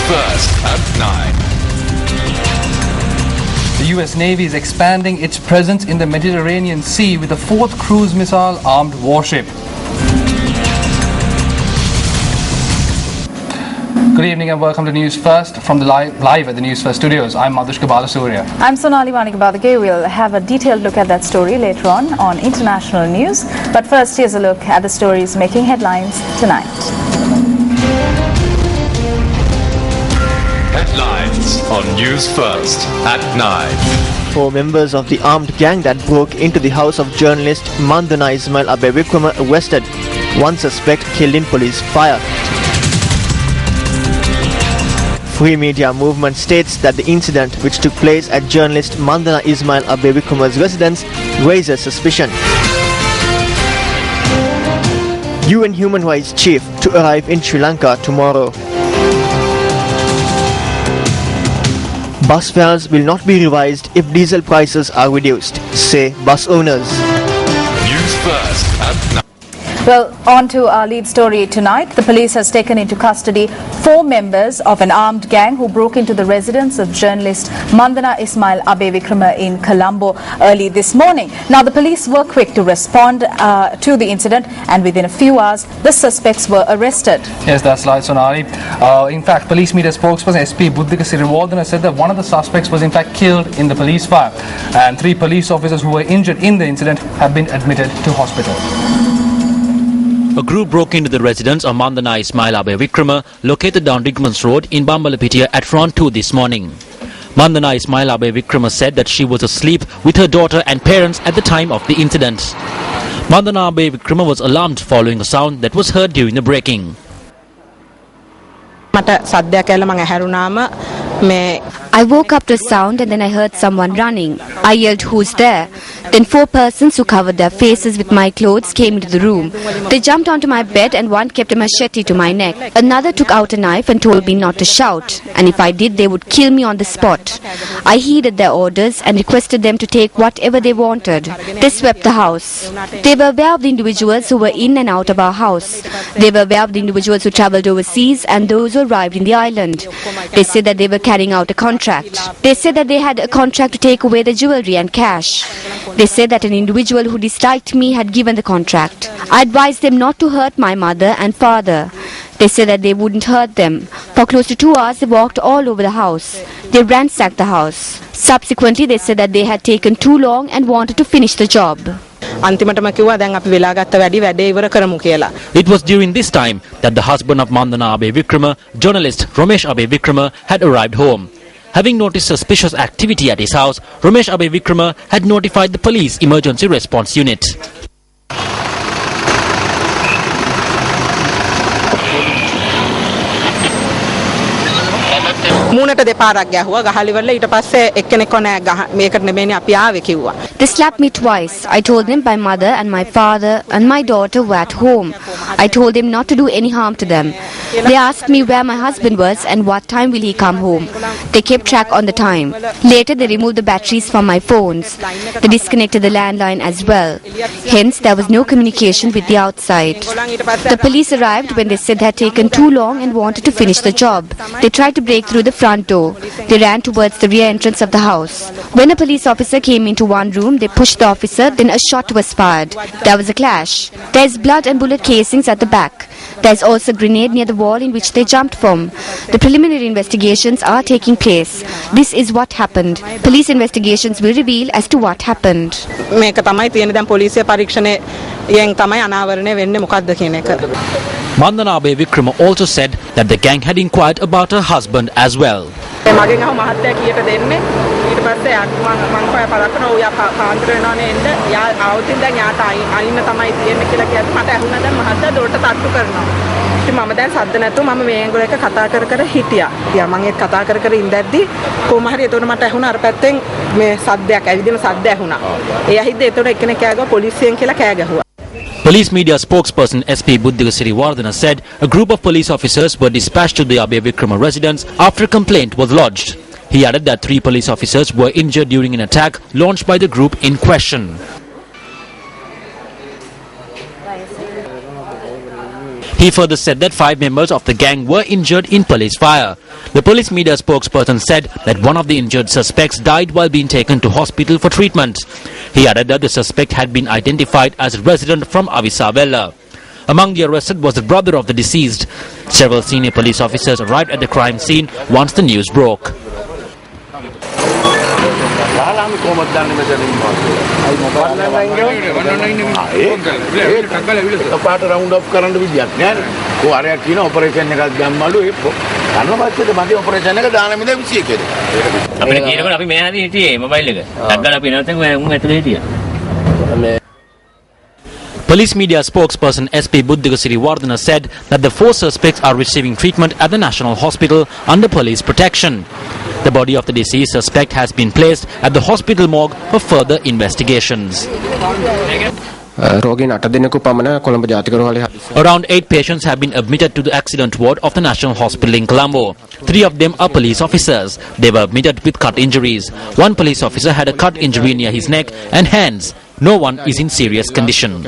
First at 9. The US Navy is expanding its presence in the Mediterranean Sea with a fourth cruise missile armed warship. Good evening and welcome to News First from the live at the News First studios. I'm Madhushka Balasurya. I'm Sonali Vanikabadage. We'll have a detailed look at that story later on international news. But first, here's a look at the stories making headlines tonight. Headlines on News First at 9. 4 members of the armed gang that broke into the house of journalist Mandana Ismail Abe Vikrama arrested. 1 suspect killed in police fire. Free Media Movement states that the incident, which took place at journalist Mandana Ismail Abe Vikrama's residence, raises suspicion. UN Human Rights Chief to arrive in Sri Lanka tomorrow. Bus fares will not be revised if diesel prices are reduced, say bus owners. News First at 9. Well, on to our lead story tonight. The police has taken into custody 4 members of an armed gang who broke into the residence of journalist Mandana Ismail Abe Vikrama in Colombo early this morning. Now, the police were quick to respond to the incident, and within a few hours, the suspects were arrested. Yes, that's right, Sonali. In fact, police media spokesperson SP Buddhika Siriwardana said that one of the suspects was in fact killed in the police fire, and 3 police officers who were injured in the incident have been admitted to hospital. A group broke into the residence of Mandana Ismail Abe Vikrama, located down Rigmans Road in Bambalapitiya at around 2 this morning. Mandana Ismail Abe Vikrama said that she was asleep with her daughter and parents at the time of the incident. Mandana Abe Vikrama was alarmed following a sound that was heard during the breaking. I woke up to a sound and then I heard someone running. I yelled, "Who's there?" Then 4 persons who covered their faces with my clothes came into the room. They jumped onto my bed and one kept a machete to my neck. Another took out a knife and told me not to shout, and if I did they would kill me on the spot. I heeded their orders and requested them to take whatever they wanted. They swept the house. They were aware of the individuals who were in and out of our house. They were aware of the individuals who travelled overseas and those who arrived in the island. They said that they were carrying out a contract. They said that they had a contract to take away the jewellery and cash. They said that an individual who disliked me had given the contract. I advised them not to hurt my mother and father. They said that they wouldn't hurt them. For close to 2 hours they walked all over the house. They ransacked the house. Subsequently they said that they had taken too long and wanted to finish the job. It was during this time that the husband of Mandana Abe Vikrama, journalist Romesh Abe Vikrama, had arrived home. Having noticed suspicious activity at his house, Romesh Abe Vikrama had notified the police emergency response unit. They slapped me twice. I told them my mother and my father and my daughter were at home. I told them not to do any harm to them. They asked me where my husband was and what time will he come home. They kept track on the time. Later they removed the batteries from my phones. They disconnected the landline as well. Hence there was no communication with the outside. The police arrived when they said they had taken too long and wanted to finish the job. They tried to break through the front door. They ran towards the rear entrance of the house. When a police officer came into one room, they pushed the officer, then a shot was fired. There was a clash. There is blood and bullet casings at the back. There is also a grenade near the wall in which they jumped from. The preliminary investigations are taking place. This is what happened. Police investigations will reveal as to what happened. Mandana Abe Vikrama also said that the gang had inquired about her husband as well. මම දැන් සද්ද නැතුව මම මේ ඇඟුල එක කතා කර හිටියා. මම ඒක කතා කර ඉඳද්දි කොහොම හරි එතකොට මට ඇහුණා අර පැත්තෙන් මේ සද්දයක් ඇවිදින සද්ද ඇහුණා. ඒ ඇහිද්ද එතකොට එක්කෙනෙක් කෑ ගහුවා පොලිසියෙන් කියලා කෑ ගැහුවා. Police media spokesperson SP Buddhika Siriwardana said a group of police officers were dispatched to the Abe Vikrama residence after a complaint was lodged. He added that 3 police officers were injured during an attack launched by the group in question. He further said that 5 members of the gang were injured in police fire. The police media spokesperson said that one of the injured suspects died while being taken to hospital for treatment. He added that the suspect had been identified as a resident from Avisavella. Among the arrested was the brother of the deceased. Several senior police officers arrived at the crime scene once the news broke. Police media spokesperson SP Buddhigasiri Wardana said that the 4 suspects are receiving treatment at the National Hospital under police protection. The body of the deceased suspect has been placed at the hospital morgue for further investigations. Around 8 patients have been admitted to the accident ward of the National Hospital in Colombo. 3 of them are police officers. They were admitted with cut injuries. 1 police officer had a cut injury near his neck and hands. No one is in serious condition.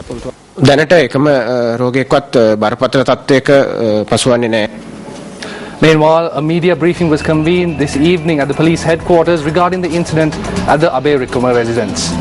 Meanwhile, a media briefing was convened this evening at the police headquarters regarding the incident at the Abe Rikuma residence.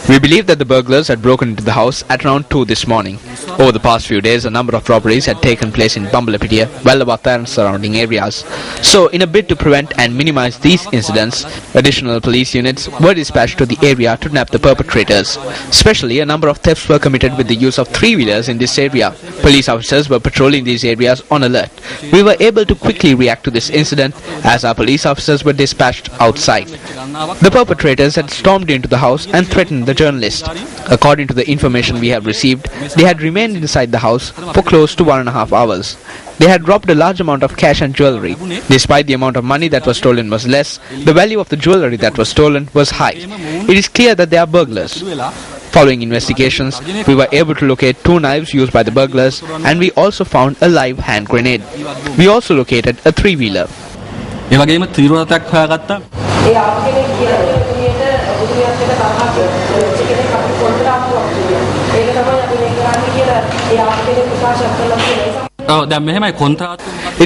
We believe that the burglars had broken into the house at around 2 this morning. Over the past few days, a number of robberies had taken place in Bambalapitia, Vallavatha and surrounding areas. So, in a bid to prevent and minimize these incidents, additional police units were dispatched to the area to nab the perpetrators. Especially, a number of thefts were committed with the use of 3-wheelers in this area. Police officers were patrolling these areas on alert. We were able to quickly react to this incident as our police officers were dispatched outside. The perpetrators had stormed into the house and threatened the journalist. According to the information we have received, they had remained inside the house for close to 1.5 hours. They had robbed a large amount of cash and jewellery. Despite the amount of money that was stolen was less, the value of the jewellery that was stolen was high. It is clear that they are burglars. Following investigations, we were able to locate 2 knives used by the burglars, and we also found a live hand grenade. We also located a 3-wheeler. It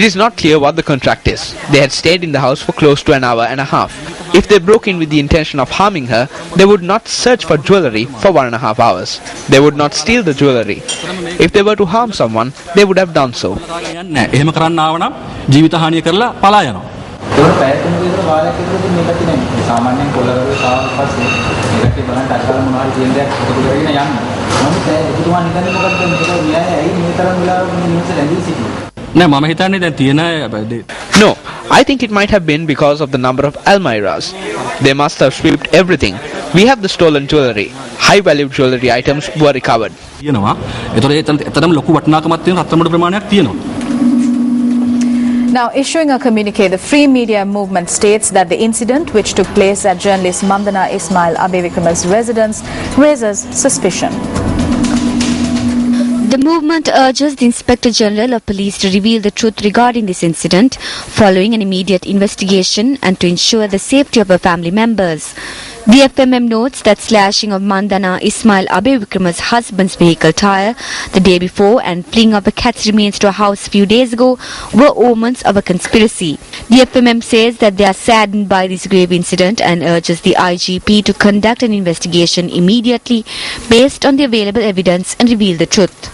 is not clear what the contract is. They had stayed in the house for close to 1.5 hours. If they broke in with the intention of harming her, they would not search for jewellery for 1.5 hours. They would not steal the jewellery. If they were to harm someone, they would have done so. No, I think it might have been because of the number of Almiras. They must have stripped everything. We have the stolen jewellery. High value jewellery items were recovered. Now, issuing a communique, the Free Media Movement states that the incident, which took place at journalist Mandana Ismail Abe Vikram's residence, raises suspicion. The movement urges the Inspector General of Police to reveal the truth regarding this incident, following an immediate investigation and to ensure the safety of her family members. The FMM notes that slashing of Mandana Ismail Abe Vikrama's husband's vehicle tire the day before and fleeing of the cat's remains to a house a few days ago were omens of a conspiracy. The FMM says that they are saddened by this grave incident and urges the IGP to conduct an investigation immediately based on the available evidence and reveal the truth.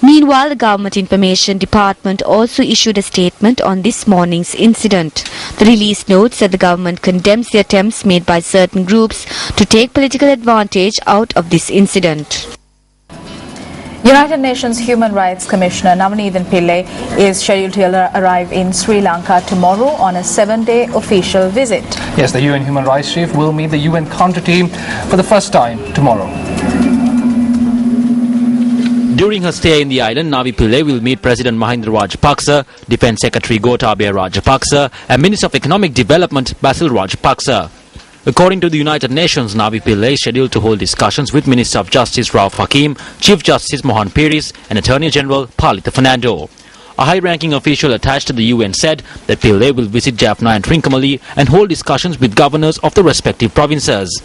Meanwhile, the Government Information Department also issued a statement on this morning's incident. The release notes that the government condemns the attempts made by certain groups to take political advantage out of this incident. United Nations Human Rights Commissioner Navanithan Pillai is scheduled to arrive in Sri Lanka tomorrow on a 7-day official visit. Yes, the UN Human Rights Chief will meet the UN country team for the first time tomorrow. During her stay in the island, Navi Pillai will meet President Mahinda Rajapaksa, Defence Secretary Gotabaya Rajapaksa and Minister of Economic Development Basil Rajapaksa. According to the United Nations, Navi Pillai is scheduled to hold discussions with Minister of Justice Rauf Hakim, Chief Justice Mohan Piris and Attorney General Palita Fernando. A high-ranking official attached to the UN said that Pillai will visit Jaffna and Trincomalee and hold discussions with governors of the respective provinces.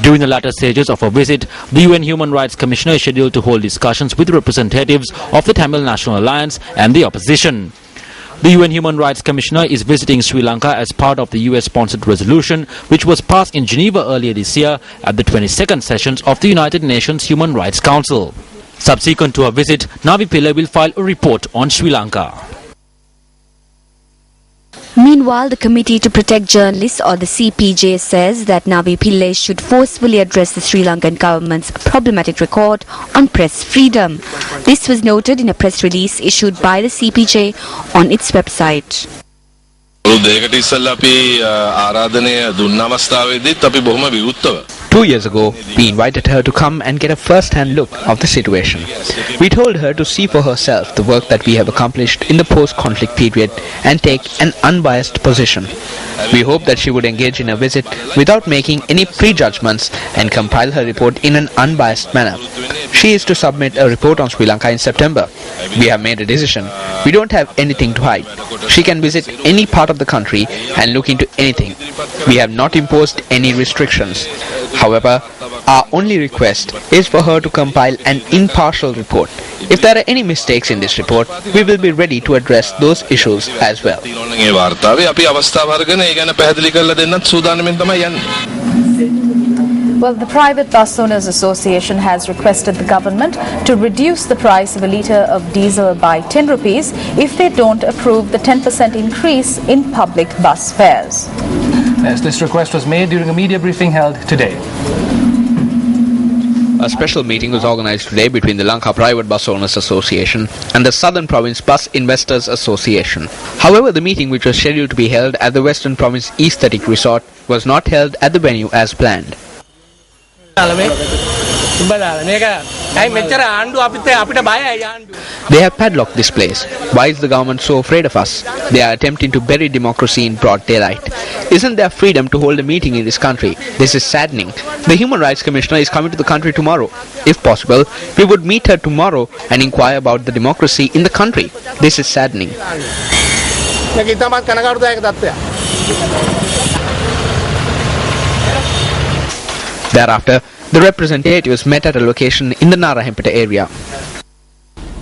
During the latter stages of her visit, the UN Human Rights Commissioner is scheduled to hold discussions with representatives of the Tamil National Alliance and the opposition. The UN Human Rights Commissioner is visiting Sri Lanka as part of the US-sponsored resolution which was passed in Geneva earlier this year at the 22nd sessions of the United Nations Human Rights Council. Subsequent to her visit, Navi Pillai will file a report on Sri Lanka. Meanwhile, the Committee to Protect Journalists, or the CPJ, says that Navi Pillai should forcefully address the Sri Lankan government's problematic record on press freedom. This was noted in a press release issued by the CPJ on its website. 2 years ago, we invited her to come and get a first-hand look of the situation. We told her to see for herself the work that we have accomplished in the post-conflict period and take an unbiased position. We hope that she would engage in a visit without making any prejudgments and compile her report in an unbiased manner. She is to submit a report on Sri Lanka in September. We have made a decision. We don't have anything to hide. She can visit any part of the country and look into anything. We have not imposed any restrictions. However, our only request is for her to compile an impartial report. If there are any mistakes in this report, we will be ready to address those issues as well. Well, the Private Bus Owners Association has requested the government to reduce the price of a litre of diesel by 10 rupees if they don't approve the 10% increase in public bus fares. Yes, this request was made during a media briefing held today. A special meeting was organized today between the Lanka Private Bus Owners Association and the Southern Province Bus Investors Association. However, the meeting, which was scheduled to be held at the Western Province Aesthetic Resort, was not held at the venue as planned. They have padlocked this place. Why is the government so afraid of us? They are attempting to bury democracy in broad daylight. Isn't there freedom to hold a meeting in this country? This is saddening. The Human Rights Commissioner is coming to the country tomorrow. If possible, we would meet her tomorrow and inquire about the democracy in the country. This is saddening. Thereafter, the representatives met at a location in the Narahempeta area.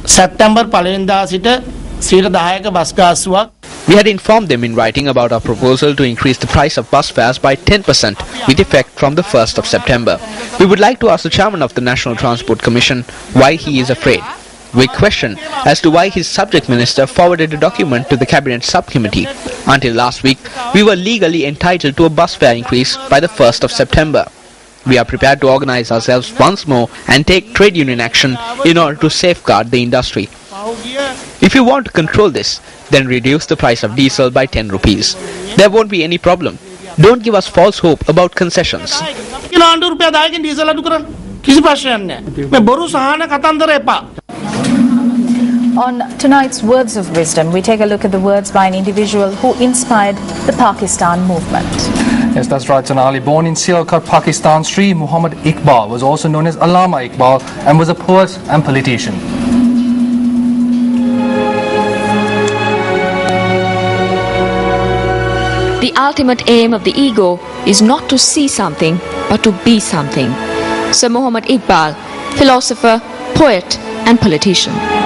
September 10% We had informed them in writing about our proposal to increase the price of bus fares by 10% with effect from the 1st of September. We would like to ask the chairman of the National Transport Commission why he is afraid. We question as to why his subject minister forwarded a document to the cabinet subcommittee. Until last week, we were legally entitled to a bus fare increase by the 1st of September. We are prepared to organize ourselves once more and take trade union action in order to safeguard the industry. If you want to control this, then reduce the price of diesel by 10 rupees. There won't be any problem. Don't give us false hope about concessions. On tonight's Words of Wisdom, we take a look at the words by an individual who inspired the Pakistan movement. Yes, that's right, Sonali. Born in Sialkot, Pakistan, Sri Muhammad Iqbal was also known as Allama Iqbal and was a poet and politician. The ultimate aim of the ego is not to see something, but to be something. Sir Muhammad Iqbal, philosopher, poet and politician.